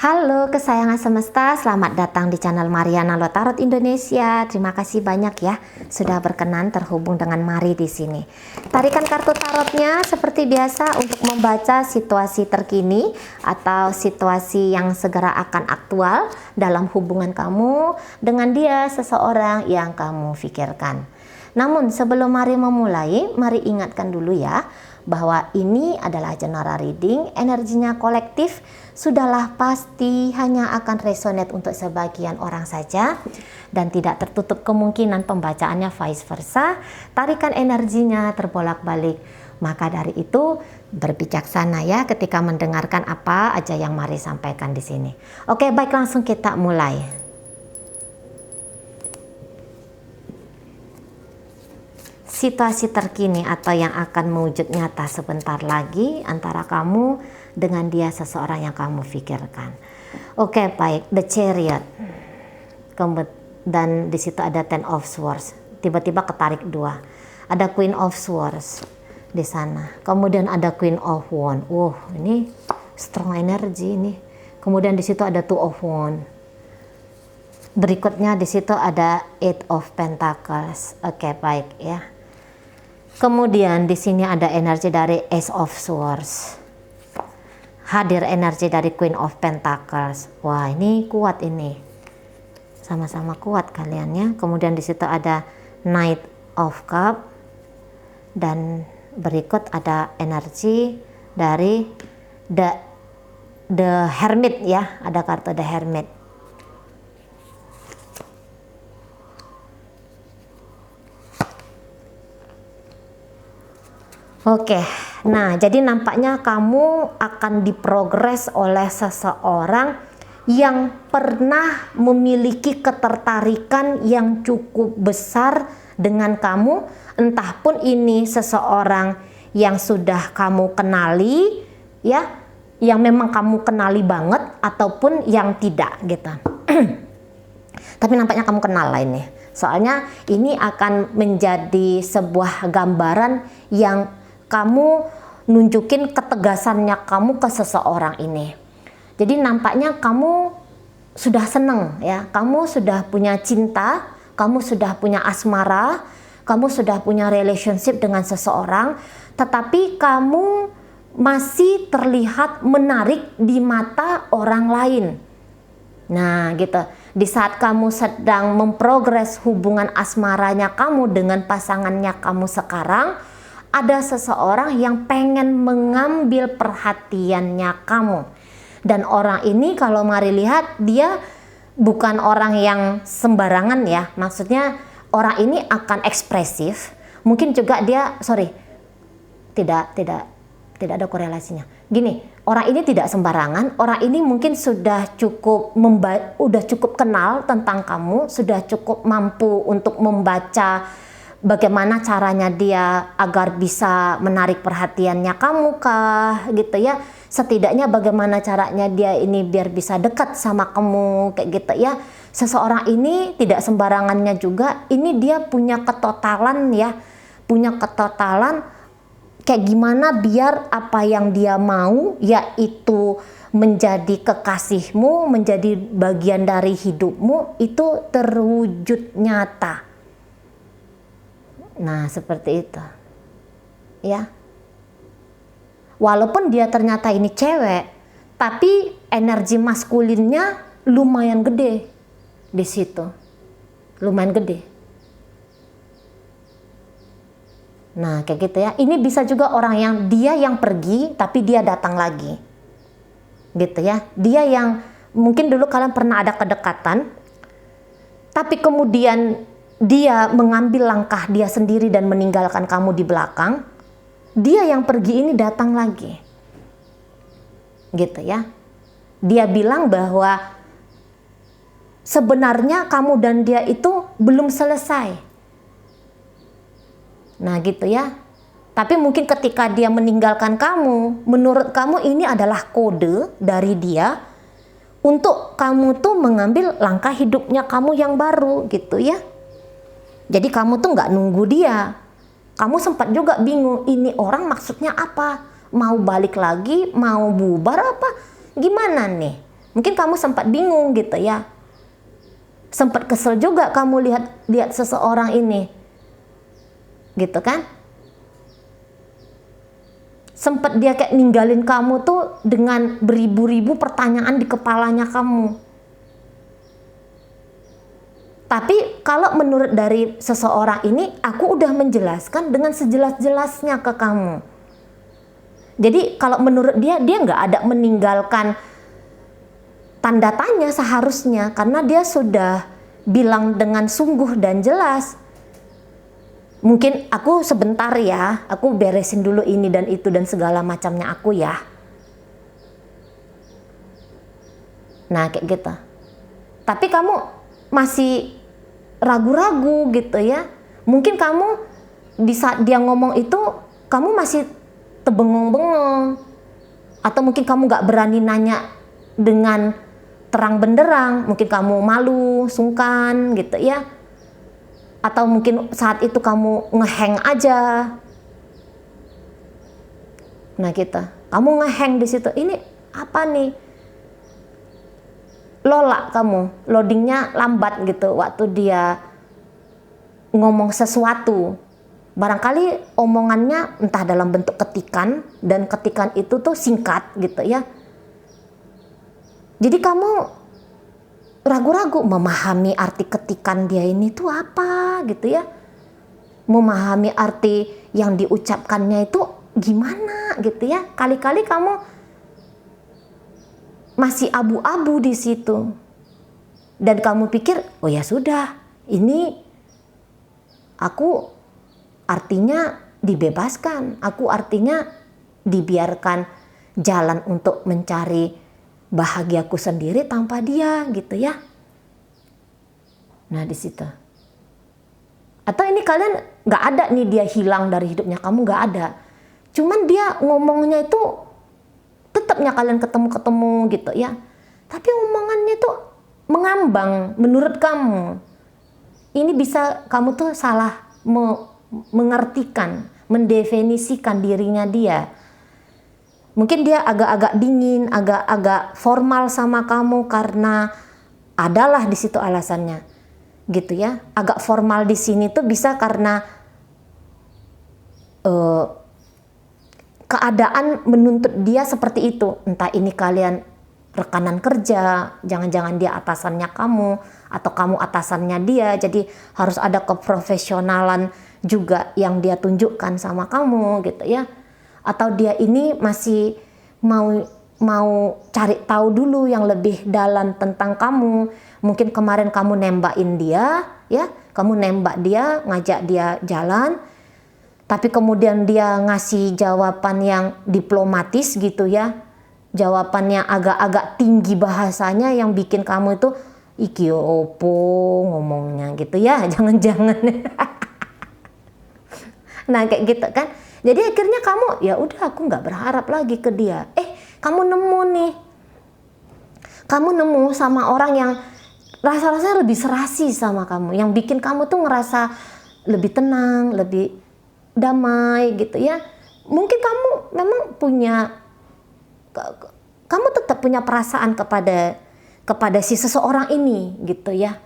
Halo kesayangan semesta, selamat datang di channel Mariana Lotarot Indonesia. Terima kasih banyak ya sudah berkenan terhubung dengan Mari di sini. Tarikan kartu tarotnya seperti biasa untuk membaca situasi terkini atau situasi yang segera akan aktual dalam hubungan kamu dengan dia, seseorang yang kamu pikirkan. Namun sebelum Mari memulai, mari ingatkan dulu ya bahwa ini adalah general reading, energinya kolektif, sudahlah pasti hanya akan resonate untuk sebagian orang saja dan tidak tertutup kemungkinan pembacaannya vice versa, tarikan energinya terbolak-balik. Maka dari itu berbijaksana ya ketika mendengarkan apa aja yang Mari sampaikan di sini. Oke, baik, langsung kita mulai. Situasi terkini atau yang akan mewujud nyata sebentar lagi antara kamu dengan dia, seseorang yang kamu pikirkan. Oke, baik, The Chariot. Dan di situ ada Ten of Swords. Tiba-tiba ketarik dua. Ada Queen of Swords di sana. Kemudian ada Queen of Wands. Ini strong energy ini. Kemudian di situ ada Two of Wands. Berikutnya di situ ada Eight of Pentacles. Oke, baik ya. Kemudian di sini ada energi dari Ace of Swords. Hadir energi dari Queen of Pentacles. Wah, ini kuat ini. Sama-sama kuat kaliannya. Kemudian di situ ada Knight of Cup dan berikut ada energi dari The Hermit ya. Ada kartu The Hermit. Oke, nah jadi nampaknya kamu akan diprogres oleh seseorang yang pernah memiliki ketertarikan yang cukup besar dengan kamu, entah pun ini seseorang yang sudah kamu kenali ya, yang memang kamu kenali banget ataupun yang tidak gitu. Tapi nampaknya kamu kenal lah ini. Soalnya ini akan menjadi sebuah gambaran yang kamu nunjukin ketegasannya kamu ke seseorang ini. Jadi nampaknya kamu sudah seneng ya, kamu sudah punya cinta, kamu sudah punya asmara, kamu sudah punya relationship dengan seseorang, tetapi kamu masih terlihat menarik di mata orang lain. Nah gitu, di saat kamu sedang memprogres hubungan asmaranya kamu dengan pasangannya kamu sekarang, ada seseorang yang pengen mengambil perhatiannya kamu. Dan orang ini kalau Mari lihat, dia bukan orang yang sembarangan ya. Maksudnya orang ini akan ekspresif. Mungkin juga dia, tidak ada korelasinya. Gini, orang ini tidak sembarangan. Orang ini mungkin sudah cukup kenal tentang kamu, sudah cukup mampu untuk membaca bagaimana caranya dia agar bisa menarik perhatiannya kamu kah gitu ya. Setidaknya bagaimana caranya dia ini biar bisa dekat sama kamu kayak gitu ya. Seseorang ini tidak sembarangannya juga, ini dia punya ketotalan ya. Punya ketotalan kayak gimana biar apa yang dia mau yaitu menjadi kekasihmu, menjadi bagian dari hidupmu itu terwujud nyata. Nah, seperti itu. Ya. Walaupun dia ternyata ini cewek, tapi energi maskulinnya lumayan gede di situ. Lumayan gede. Nah, kayak gitu ya. Ini bisa juga orang yang dia yang pergi tapi dia datang lagi. Gitu ya. Dia yang mungkin dulu kalian pernah ada kedekatan, tapi kemudian dia mengambil langkah dia sendiri dan meninggalkan kamu di belakang. Dia yang pergi ini datang lagi. Gitu ya. Dia bilang bahwa sebenarnya kamu dan dia itu belum selesai. Nah gitu ya. Tapi mungkin ketika dia meninggalkan kamu, menurut kamu ini adalah kode dari dia untuk kamu tuh mengambil langkah hidupnya kamu yang baru gitu ya. Jadi kamu tuh nggak nunggu dia. Kamu sempat juga bingung, ini orang maksudnya apa? Mau balik lagi? Mau bubar apa? Gimana nih? Mungkin kamu sempat bingung gitu ya. Sempat kesel juga kamu lihat seseorang ini. Gitu kan? Sempat dia kayak ninggalin kamu tuh dengan beribu-ribu pertanyaan di kepalanya kamu. Tapi kalau menurut dari seseorang ini, aku udah menjelaskan dengan sejelas-jelasnya ke kamu. Jadi kalau menurut dia nggak ada meninggalkan tanda tanya seharusnya, karena dia sudah bilang dengan sungguh dan jelas. Mungkin aku sebentar ya, aku beresin dulu ini dan itu dan segala macamnya aku ya. Nah kayak gitu. Tapi kamu masih ragu-ragu gitu ya. Mungkin kamu di saat dia ngomong itu, kamu masih terbengong-bengong. Atau mungkin kamu gak berani nanya dengan terang benderang. Mungkin kamu malu, sungkan gitu ya. Atau mungkin saat itu kamu ngeheng aja. Nah gitu, kamu ngeheng di situ. Ini apa nih? Lola kamu, loadingnya lambat gitu waktu dia ngomong sesuatu. Barangkali omongannya entah dalam bentuk ketikan, dan ketikan itu tuh singkat gitu ya. Jadi kamu ragu-ragu memahami arti ketikan dia ini tuh apa gitu ya. Memahami arti yang diucapkannya itu gimana gitu ya. Kali-kali kamu masih abu-abu di situ. Dan kamu pikir, oh ya sudah, ini aku artinya dibebaskan. Aku artinya dibiarkan jalan untuk mencari bahagiaku sendiri tanpa dia gitu ya. Nah di situ. Atau ini kalian nggak ada nih dia hilang dari hidupnya kamu, nggak ada. Cuman dia ngomongnya itu tetapnya kalian ketemu-ketemu gitu ya. Tapi omongannya tuh mengambang menurut kamu. Ini bisa kamu tuh salah mengartikan, mendefinisikan dirinya dia. Mungkin dia agak-agak dingin, agak-agak formal sama kamu karena adalah di situ alasannya. Gitu ya. Agak formal di sini tuh bisa karena keadaan menuntut dia seperti itu. Entah ini kalian rekanan kerja, jangan-jangan dia atasannya kamu, atau kamu atasannya dia, jadi harus ada keprofesionalan juga yang dia tunjukkan sama kamu gitu ya. Atau dia ini masih mau cari tahu dulu yang lebih dalam tentang kamu. Mungkin kemarin kamu nembakin dia ya, kamu nembak dia, ngajak dia jalan, tapi kemudian dia ngasih jawaban yang diplomatis gitu ya. Jawabannya agak-agak tinggi bahasanya yang bikin kamu itu iki opo ngomongnya gitu ya. Jangan-jangan. Nah kayak gitu kan. Jadi akhirnya kamu ya udah aku nggak berharap lagi ke dia. Kamu nemu nih. Kamu nemu sama orang yang rasa-rasanya lebih serasi sama kamu. Yang bikin kamu tuh ngerasa lebih tenang, lebih damai gitu ya. Mungkin kamu memang kamu tetap punya perasaan kepada si seseorang ini gitu ya.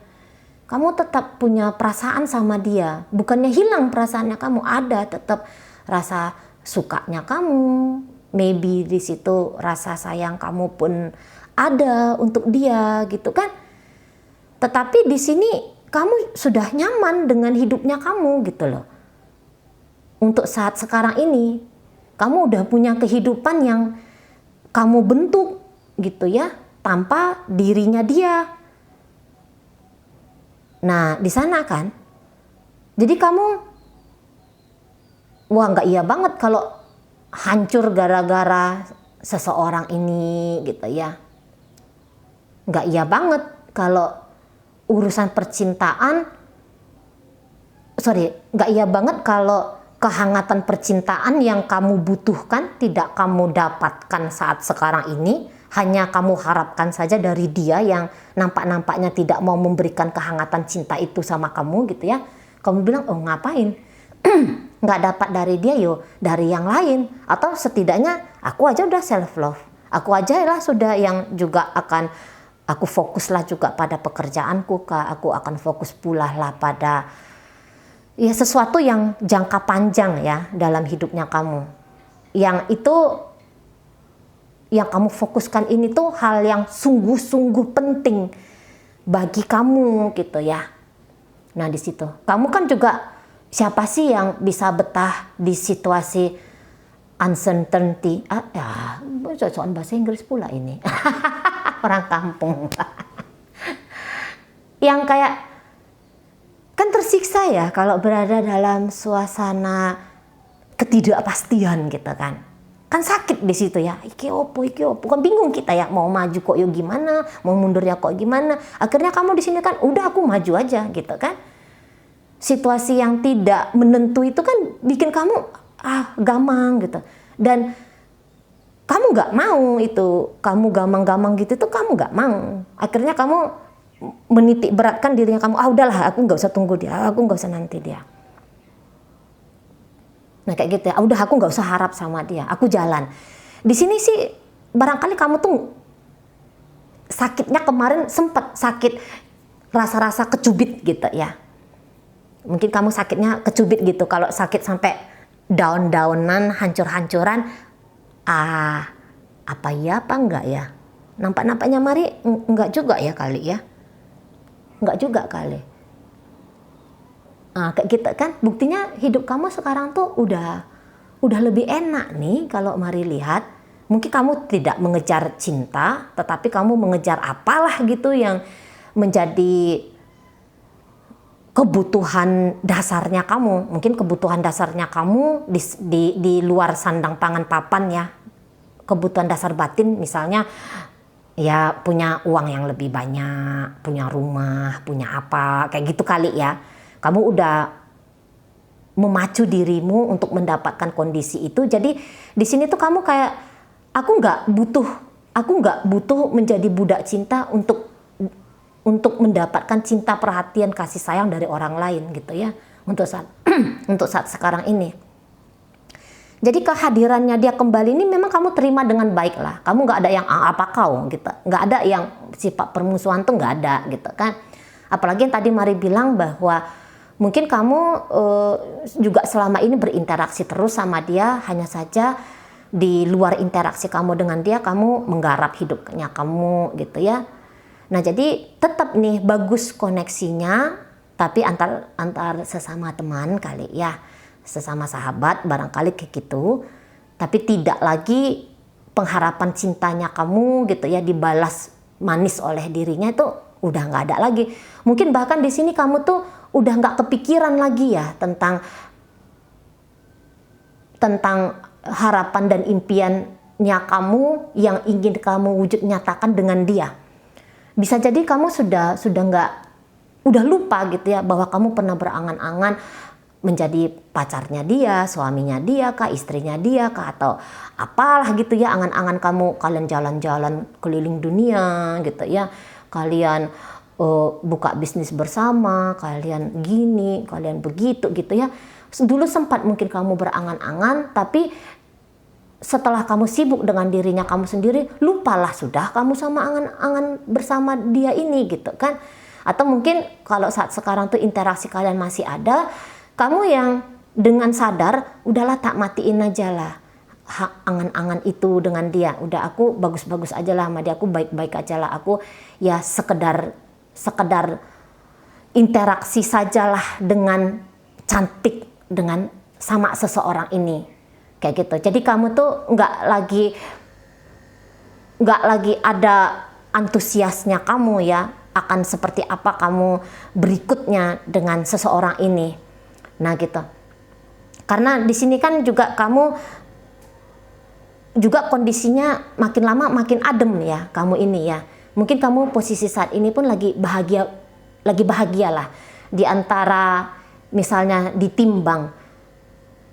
Kamu tetap punya perasaan sama dia. Bukannya hilang perasaannya kamu, ada tetap rasa sukanya kamu. Maybe di situ rasa sayang kamu pun ada untuk dia gitu kan. Tetapi di sini kamu sudah nyaman dengan hidupnya kamu gitu loh. Untuk saat sekarang ini kamu udah punya kehidupan yang kamu bentuk gitu ya, tanpa dirinya dia. Nah di sana kan, jadi kamu wah nggak iya banget kalau hancur gara-gara seseorang ini gitu ya. Nggak iya banget kalau urusan percintaan, nggak iya banget kalau kehangatan percintaan yang kamu butuhkan tidak kamu dapatkan saat sekarang ini, hanya kamu harapkan saja dari dia yang nampak-nampaknya tidak mau memberikan kehangatan cinta itu sama kamu gitu ya. Kamu bilang, oh ngapain? Nggak dapat dari dia, yo dari yang lain. Atau setidaknya aku aja udah self love. Aku aja lah sudah yang juga akan aku fokuslah juga pada pekerjaanku kah, aku akan fokus pula lah pada ya sesuatu yang jangka panjang ya dalam hidupnya kamu. Yang itu yang kamu fokuskan ini tuh hal yang sungguh-sungguh penting bagi kamu gitu ya. Nah di situ, kamu kan juga siapa sih yang bisa betah di situasi uncertainty? Ya, soal bahasa Inggris pula ini. Orang kampung. Yang kayak kan tersiksa ya kalau berada dalam suasana ketidakpastian gitu kan. Kan sakit di situ ya. Iki opo. Kan bingung kita ya, mau maju kok yo gimana, mau mundur ya kok gimana. Akhirnya kamu di sini kan udah aku maju aja gitu kan. Situasi yang tidak menentu itu kan bikin kamu gamang gitu. Dan kamu nggak mau itu, kamu gamang-gamang gitu tuh kamu nggak mau. Akhirnya kamu menitik beratkan dirinya kamu, udahlah aku nggak usah tunggu dia, aku nggak usah nanti dia. Nah kayak gitu ya, udah aku nggak usah harap sama dia, aku jalan. Di sini sih barangkali kamu tuh sakitnya kemarin sempat sakit rasa-rasa kecubit gitu ya. Mungkin kamu sakitnya kecubit gitu, kalau sakit sampai down-downan, hancur-hancuran, apa iya apa enggak ya? Nampak-nampaknya Mari enggak juga ya kali ya? Enggak juga kali. Kayak gitu kan, buktinya hidup kamu sekarang tuh udah lebih enak nih kalau Mari lihat. Mungkin kamu tidak mengejar cinta, tetapi kamu mengejar apalah gitu yang menjadi kebutuhan dasarnya kamu. Mungkin kebutuhan dasarnya kamu di luar sandang pangan papan ya. Kebutuhan dasar batin misalnya ya punya uang yang lebih banyak, punya rumah, punya apa, kayak gitu kali ya. Kamu udah memacu dirimu untuk mendapatkan kondisi itu. Jadi di sini tuh kamu kayak aku nggak butuh menjadi budak cinta untuk mendapatkan cinta, perhatian, kasih sayang dari orang lain gitu ya. Untuk saat sekarang ini. Jadi kehadirannya dia kembali ini memang kamu terima dengan baik lah. Kamu nggak ada yang apa kau gitu, nggak ada yang sifat permusuhan tuh nggak ada gitu kan. Apalagi yang tadi Mari bilang bahwa mungkin kamu juga selama ini berinteraksi terus sama dia, hanya saja di luar interaksi kamu dengan dia, kamu menggarap hidupnya kamu gitu ya. Nah jadi tetap nih bagus koneksinya, tapi antar sesama teman kali ya, sesama sahabat barangkali kayak gitu. Tapi tidak lagi pengharapan cintanya kamu gitu ya dibalas manis oleh dirinya, itu udah nggak ada lagi. Mungkin bahkan di sini kamu tuh udah nggak kepikiran lagi ya tentang harapan dan impiannya kamu yang ingin kamu wujud nyatakan dengan dia. Bisa jadi kamu udah lupa gitu ya bahwa kamu pernah berangan-angan menjadi pacarnya dia, suaminya dia kah, istrinya dia kah, atau apalah gitu ya, angan-angan kamu kalian jalan-jalan keliling dunia gitu ya, kalian buka bisnis bersama, kalian gini, kalian begitu gitu ya. Dulu sempat mungkin kamu berangan-angan, tapi setelah kamu sibuk dengan dirinya kamu sendiri, lupalah sudah kamu sama angan-angan bersama dia ini gitu kan. Atau mungkin kalau saat sekarang tuh interaksi kalian masih ada, kamu yang dengan sadar, udahlah tak matiin aja lah angan-angan itu dengan dia. Udah aku bagus-bagus aja lah sama dia, aku baik-baik aja lah, aku ya sekedar interaksi sajalah dengan cantik dengan sama seseorang ini kayak gitu. Jadi kamu tuh nggak lagi ada antusiasnya kamu ya akan seperti apa kamu berikutnya dengan seseorang ini. Nah gitu. Karena di sini kan juga kamu juga kondisinya makin lama makin adem ya kamu ini ya. Mungkin kamu posisi saat ini pun lagi bahagia lah. Di antara misalnya ditimbang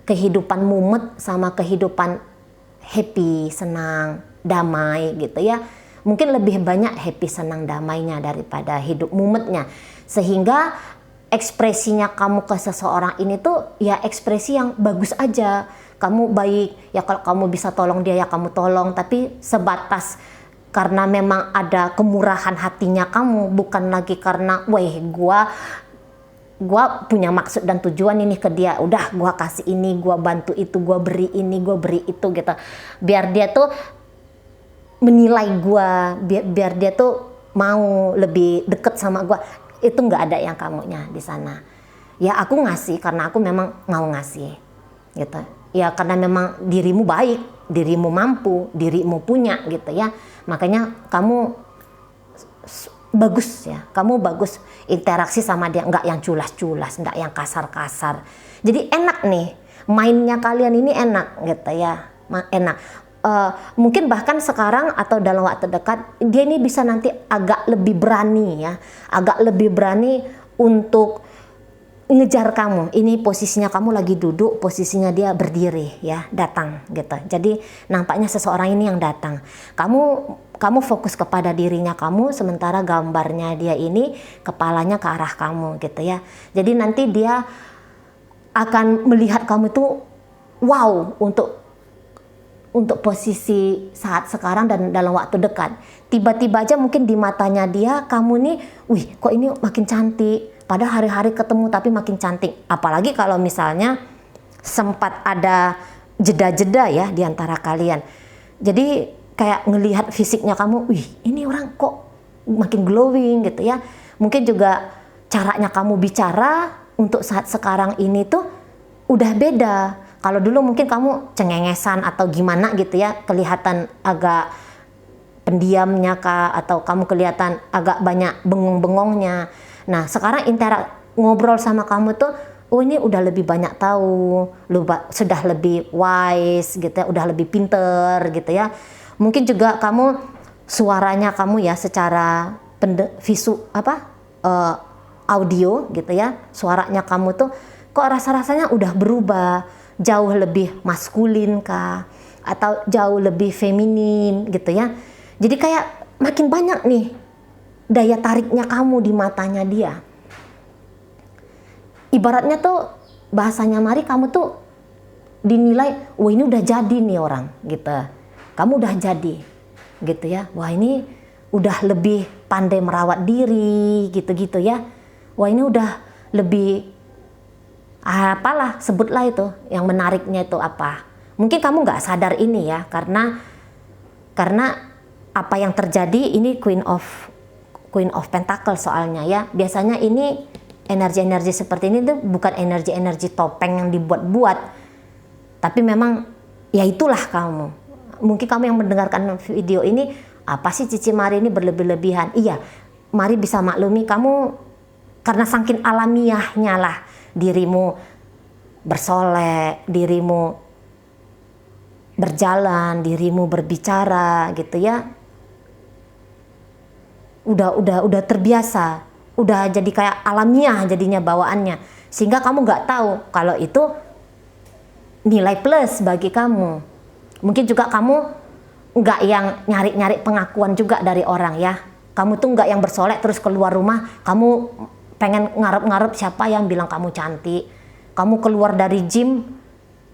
kehidupan mumet sama kehidupan happy, senang, damai gitu ya. Mungkin lebih banyak happy, senang, damainya daripada hidup mumetnya. Sehingga ekspresinya kamu ke seseorang ini tuh ya ekspresi yang bagus aja. kamu baik, ya kalau kamu bisa tolong dia ya kamu tolong, tapi sebatas karena memang ada kemurahan hatinya kamu, bukan lagi karena weh gua punya maksud dan tujuan ini ke dia, udah gua kasih ini, gua bantu itu, gua beri ini, gua beri itu gitu, biar dia tuh menilai gua, biar dia tuh mau lebih deket sama gua. Itu nggak ada yang kamunya di sana. Ya aku ngasih karena aku memang mau ngasih gitu ya, karena memang dirimu baik, dirimu mampu, dirimu punya gitu ya, makanya kamu bagus ya, kamu bagus interaksi sama dia, nggak yang culas-culas, nggak yang kasar-kasar. Jadi enak nih mainnya kalian ini, enak gitu ya, enak. Mungkin bahkan sekarang atau dalam waktu dekat dia ini bisa nanti agak lebih berani ya, agak lebih berani untuk ngejar kamu. Ini posisinya kamu lagi duduk, posisinya dia berdiri ya, datang gitu. Jadi nampaknya seseorang ini yang datang. Kamu fokus kepada dirinya kamu, sementara gambarnya dia ini kepalanya ke arah kamu gitu ya. Jadi nanti dia akan melihat kamu itu wow untuk posisi saat sekarang dan dalam waktu dekat. Tiba-tiba aja mungkin di matanya dia kamu nih, wih kok ini makin cantik, padahal hari-hari ketemu tapi makin cantik. Apalagi kalau misalnya sempat ada jeda-jeda ya di antara kalian. Jadi kayak ngelihat fisiknya kamu, wih ini orang kok makin glowing gitu ya. Mungkin juga caranya kamu bicara untuk saat sekarang ini tuh udah beda. Kalau dulu mungkin kamu cengengesan atau gimana gitu ya, kelihatan agak pendiamnya kah, atau kamu kelihatan agak banyak bengong-bengongnya. Nah sekarang ngobrol sama kamu tuh, oh ini udah lebih banyak tahu, sudah lebih wise gitu ya, udah lebih pinter gitu ya. Mungkin juga kamu suaranya kamu ya secara audio gitu ya, suaranya kamu tuh kok rasa-rasanya udah berubah, jauh lebih maskulin kah, atau jauh lebih feminin gitu ya. Jadi kayak makin banyak nih daya tariknya kamu di matanya dia. Ibaratnya tuh bahasanya Mari, kamu tuh dinilai, wah ini udah jadi nih orang gitu. Kamu udah jadi gitu ya. Wah ini udah lebih pandai merawat diri gitu-gitu ya. Wah ini udah lebih apalah, sebutlah itu yang menariknya itu apa. Mungkin kamu nggak sadar ini ya, karena apa yang terjadi ini Queen of Pentacle soalnya ya. Biasanya ini energi-energi seperti ini tuh bukan energi-energi topeng yang dibuat-buat, tapi memang ya itulah kamu. Mungkin kamu yang mendengarkan video ini, apa sih Cici Mari ini berlebih-lebihan? Iya, Mari bisa maklumi kamu karena saking alamiahnya lah, dirimu bersolek, dirimu berjalan, dirimu berbicara gitu ya. Udah terbiasa, udah jadi kayak alamiah jadinya bawaannya, sehingga kamu nggak tahu kalau itu nilai plus bagi kamu. Mungkin juga kamu nggak yang nyari-nyari pengakuan juga dari orang ya. Kamu tuh nggak yang bersolek terus keluar rumah kamu pengen ngarep-ngarep siapa yang bilang kamu cantik. Kamu keluar dari gym,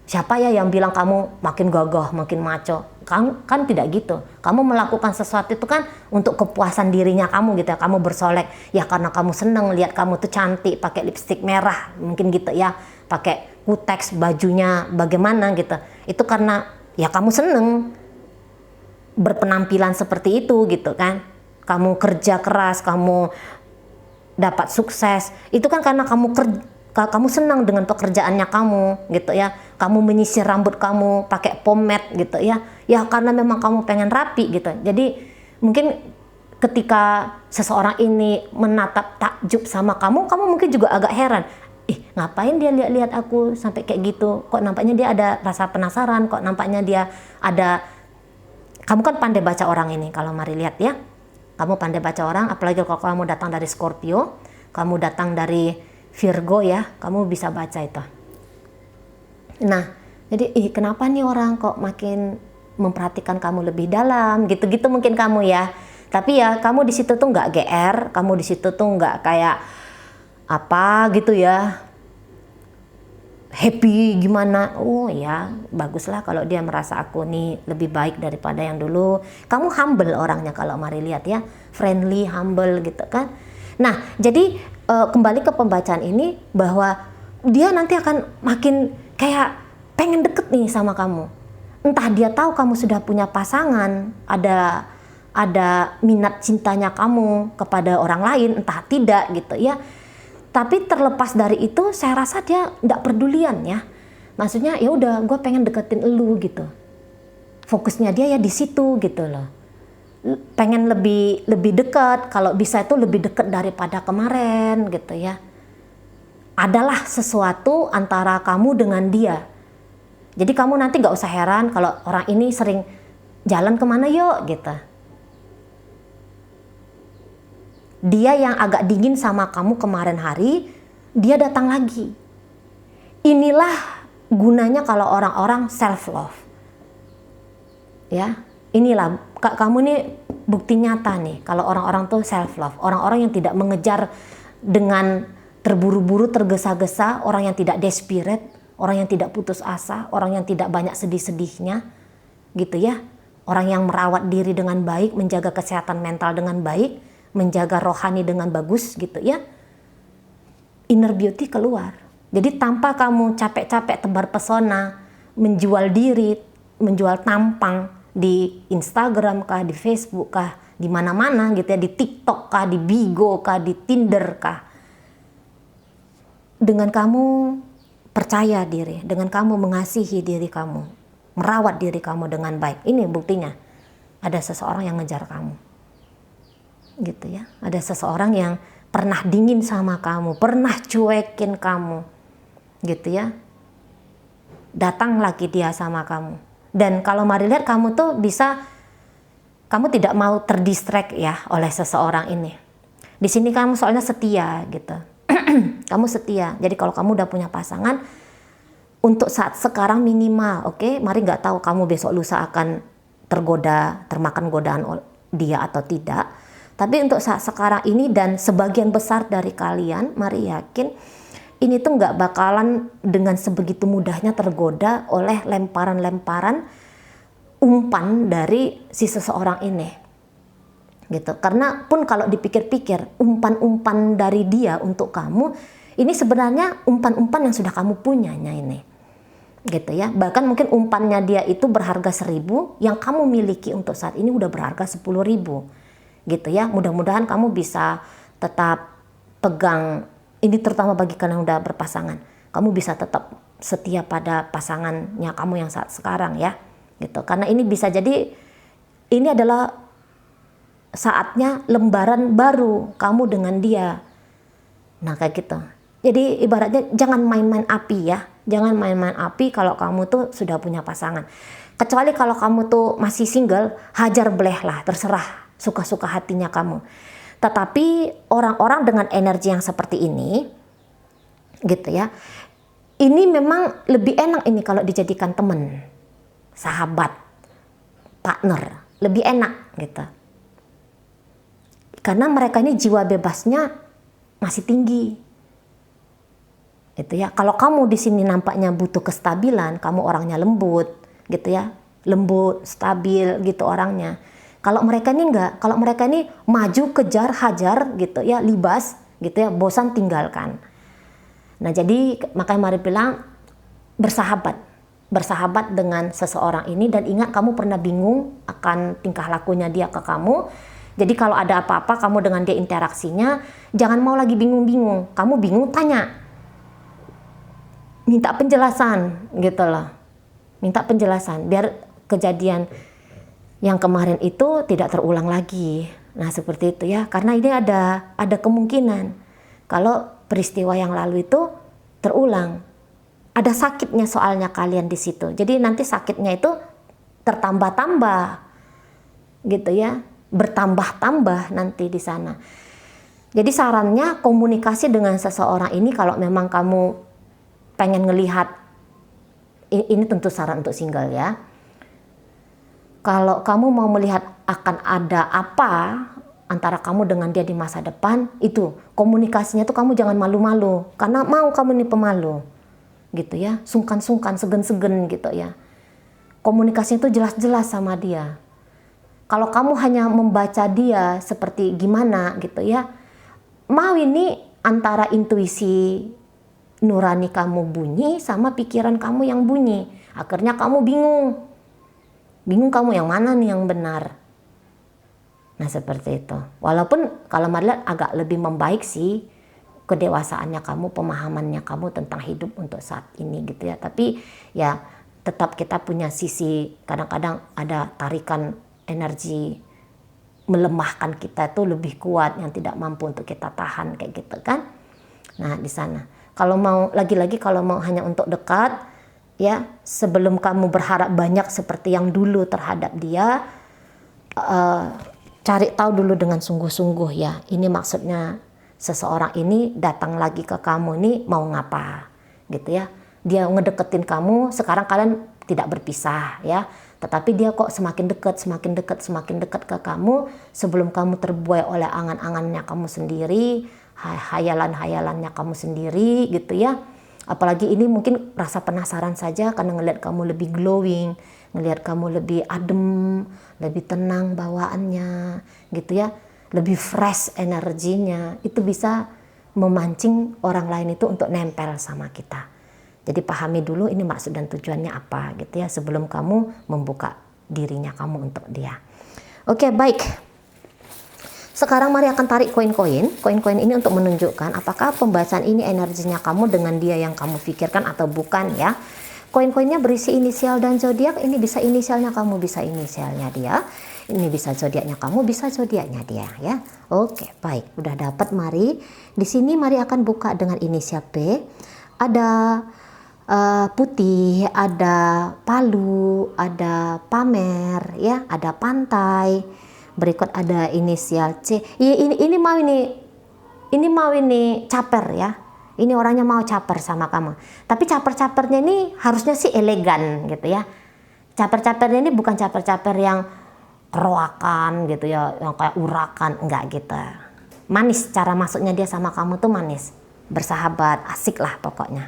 siapa ya yang bilang kamu makin gagah, makin maco. Kan tidak gitu. Kamu melakukan sesuatu itu kan untuk kepuasan dirinya kamu gitu ya. Kamu bersolek ya karena kamu seneng lihat kamu tuh cantik, pakai lipstik merah mungkin gitu ya, pakai kutex, bajunya bagaimana gitu. Itu karena ya kamu seneng berpenampilan seperti itu gitu kan. Kamu kerja keras, kamu dapat sukses, itu kan karena kamu senang dengan pekerjaannya kamu gitu ya. Kamu menyisir rambut kamu pakai pomade gitu ya, ya karena memang kamu pengen rapi gitu. Jadi mungkin ketika seseorang ini menatap takjub sama kamu mungkin juga agak heran, ngapain dia lihat-lihat aku sampai kayak gitu, kok nampaknya dia ada rasa penasaran, kok nampaknya dia ada. Kamu kan pandai baca orang ini kalau Mari lihat ya. Kamu pandai baca orang, apalagi kalau kamu datang dari Scorpio, kamu datang dari Virgo ya, kamu bisa baca itu. Nah, jadi kenapa nih orang kok makin memperhatikan kamu lebih dalam, gitu-gitu mungkin kamu ya. Tapi ya kamu di situ tuh nggak GR, kamu di situ tuh nggak kayak apa gitu ya. happy gimana. Oh ya, baguslah kalau dia merasa aku nih lebih baik daripada yang dulu. Kamu humble orangnya kalau Mari lihat ya, friendly, humble gitu kan. Nah, jadi kembali ke pembacaan ini bahwa dia nanti akan makin kayak pengen deket nih sama kamu. Entah dia tahu kamu sudah punya pasangan, ada minat cintanya kamu kepada orang lain, entah tidak gitu ya. Tapi terlepas dari itu, saya rasa dia nggak pedulian ya. Maksudnya ya udah, gue pengen deketin elu gitu. Fokusnya dia ya di situ gitu loh. Pengen lebih dekat, kalau bisa itu lebih dekat daripada kemarin gitu ya. Adalah sesuatu antara kamu dengan dia. Jadi kamu nanti nggak usah heran kalau orang ini sering jalan kemana yuk gitu. Dia yang agak dingin sama kamu kemarin hari, dia datang lagi. Inilah gunanya kalau orang-orang self love. Ya, inilah kamu nih bukti nyata nih kalau orang-orang tuh self love. Orang-orang yang tidak mengejar dengan terburu-buru, tergesa-gesa, orang yang tidak desperate, orang yang tidak putus asa, orang yang tidak banyak sedih-sedihnya, gitu ya. Orang yang merawat diri dengan baik, menjaga kesehatan mental dengan baik, menjaga rohani dengan bagus gitu ya. Inner beauty keluar. Jadi tanpa kamu capek-capek tebar pesona, menjual diri, menjual tampang di Instagram kah, di Facebook kah, di mana-mana gitu ya, di TikTok kah, di Bigo kah, di Tinder kah. Dengan kamu percaya diri, dengan kamu mengasihi diri kamu, merawat diri kamu dengan baik. Ini buktinya. Ada seseorang yang ngejar kamu. Gitu ya, ada seseorang yang pernah dingin sama kamu, pernah cuekin kamu, gitu ya, datang lagi dia sama kamu. Dan kalau Mari lihat kamu tuh bisa, kamu tidak mau terdistract ya oleh seseorang ini. Di sini kamu soalnya setia gitu, kamu setia. Jadi kalau kamu udah punya pasangan, untuk saat sekarang minimal, oke, Mari nggak tahu kamu besok lusa akan tergoda, termakan godaan dia atau tidak. Tapi untuk saat sekarang ini dan sebagian besar dari kalian, Mari yakin ini tuh nggak bakalan dengan sebegitu mudahnya tergoda oleh lemparan-lemparan umpan dari si seseorang ini. Gitu. Karena pun kalau dipikir-pikir, umpan-umpan dari dia untuk kamu, ini sebenarnya umpan-umpan yang sudah kamu punyanya ini. Gitu ya. Bahkan mungkin umpannya dia itu berharga 1.000, yang kamu miliki untuk saat ini udah berharga 10.000. Gitu ya, mudah-mudahan kamu bisa tetap pegang ini, terutama bagi kalian yang udah berpasangan, kamu bisa tetap setia pada pasangannya kamu yang saat sekarang ya, gitu. Karena ini bisa jadi ini adalah saatnya lembaran baru kamu dengan dia. Nah kayak gitu. Jadi ibaratnya jangan main-main api ya, jangan main-main api kalau kamu tuh sudah punya pasangan. Kecuali kalau kamu tuh masih single, hajar bleh lah, terserah. Suka-suka hatinya kamu. Tetapi orang-orang dengan energi yang seperti ini, gitu ya, ini memang lebih enak ini kalau dijadikan teman, sahabat, partner, lebih enak gitu. Karena mereka ini jiwa bebasnya masih tinggi, gitu ya. Kalau kamu di sini nampaknya butuh kestabilan, kamu orangnya lembut, gitu ya, lembut, stabil gitu orangnya. Kalau mereka ini enggak, kalau mereka ini maju, kejar, hajar gitu ya, libas gitu ya, bosan tinggalkan. Nah jadi makanya Mari bilang bersahabat dengan seseorang ini, dan ingat kamu pernah bingung akan tingkah lakunya dia ke kamu. Jadi kalau ada apa-apa kamu dengan dia interaksinya, jangan mau lagi bingung-bingung. Kamu bingung, tanya, minta penjelasan gitu loh, minta penjelasan biar kejadian yang kemarin itu tidak terulang lagi. Nah seperti itu ya, karena ini ada kemungkinan kalau peristiwa yang lalu itu terulang. Ada sakitnya soalnya kalian di situ. Jadi nanti sakitnya itu tertambah-tambah, gitu ya, bertambah-tambah nanti di sana. Jadi sarannya komunikasi dengan seseorang ini kalau memang kamu pengen ngelihat, ini tentu saran untuk single ya. Kalau kamu mau melihat akan ada apa antara kamu dengan dia di masa depan, itu komunikasinya tuh kamu jangan malu-malu, karena mau kamu nih pemalu, gitu ya, sungkan-sungkan, segen-segen gitu ya. Komunikasinya itu jelas-jelas sama dia. Kalau kamu hanya membaca dia seperti gimana gitu ya, mau ini antara intuisi nurani kamu bunyi sama pikiran kamu yang bunyi. Akhirnya kamu bingung. Bingung kamu yang mana nih yang benar. Nah seperti itu. Walaupun kalau Marilah agak lebih membaik sih kedewasaannya kamu, pemahamannya kamu tentang hidup untuk saat ini gitu ya. Tapi ya tetap kita punya sisi kadang-kadang ada tarikan energi melemahkan kita itu lebih kuat yang tidak mampu untuk kita tahan kayak gitu kan. Nah di sana. Kalau mau lagi-lagi kalau mau hanya untuk dekat ya, sebelum kamu berharap banyak seperti yang dulu terhadap dia, cari tahu dulu dengan sungguh-sungguh ya, ini maksudnya seseorang ini datang lagi ke kamu ini mau ngapa gitu ya. Dia ngedeketin kamu, sekarang kalian tidak berpisah ya, tetapi dia kok semakin dekat ke kamu sebelum kamu terbuai oleh angan-angannya kamu sendiri, hayalan-hayalannya kamu sendiri gitu ya. Apalagi ini mungkin rasa penasaran saja karena ngelihat kamu lebih glowing, ngelihat kamu lebih adem, lebih tenang bawaannya gitu ya, lebih fresh energinya, itu bisa memancing orang lain itu untuk nempel sama kita. Jadi pahami dulu ini maksud dan tujuannya apa gitu ya, sebelum kamu membuka dirinya kamu untuk dia. Oke, baik. Sekarang mari akan tarik koin-koin. Koin-koin ini untuk menunjukkan apakah pembahasan ini energinya kamu dengan dia yang kamu pikirkan atau bukan ya. Koin-koinnya berisi inisial dan zodiak. Ini bisa inisialnya kamu, bisa inisialnya dia. Ini bisa zodiaknya kamu, bisa zodiaknya dia ya. Oke, baik. Udah dapat, mari. Di sini mari akan buka dengan inisial P. Ada putih, ada palu, ada pamer ya, ada pantai. Berikut ada inisial C. Ini mau ini caper ya. Ini orangnya mau caper sama kamu. Tapi caper-capernya ini harusnya sih elegan gitu ya. Caper-capernya ini bukan caper-caper yang keroakan gitu ya, yang kayak urakan, enggak gitu. Manis, cara masuknya dia sama kamu tuh manis. Bersahabat, asik lah pokoknya.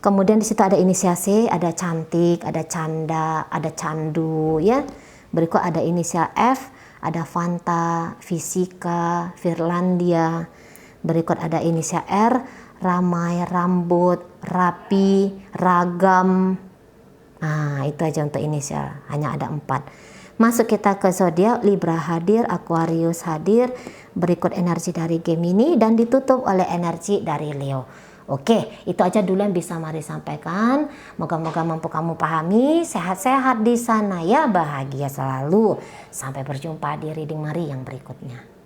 Kemudian di situ ada inisial C, ada cantik, ada canda, ada candu ya. Berikut ada inisial F, ada Fanta, Fisika, Firlandia. Berikut ada inisial R, ramai, rambut, rapi, ragam. Nah itu aja untuk inisial, hanya ada 4. Masuk kita ke zodiak, Libra hadir, Aquarius hadir. Berikut energi dari Gemini dan ditutup oleh energi dari Leo. Oke, itu aja dulu yang bisa Mari sampaikan. Moga-moga mampu kamu pahami. Sehat-sehat di sana ya, bahagia selalu. Sampai berjumpa di reading Mari yang berikutnya.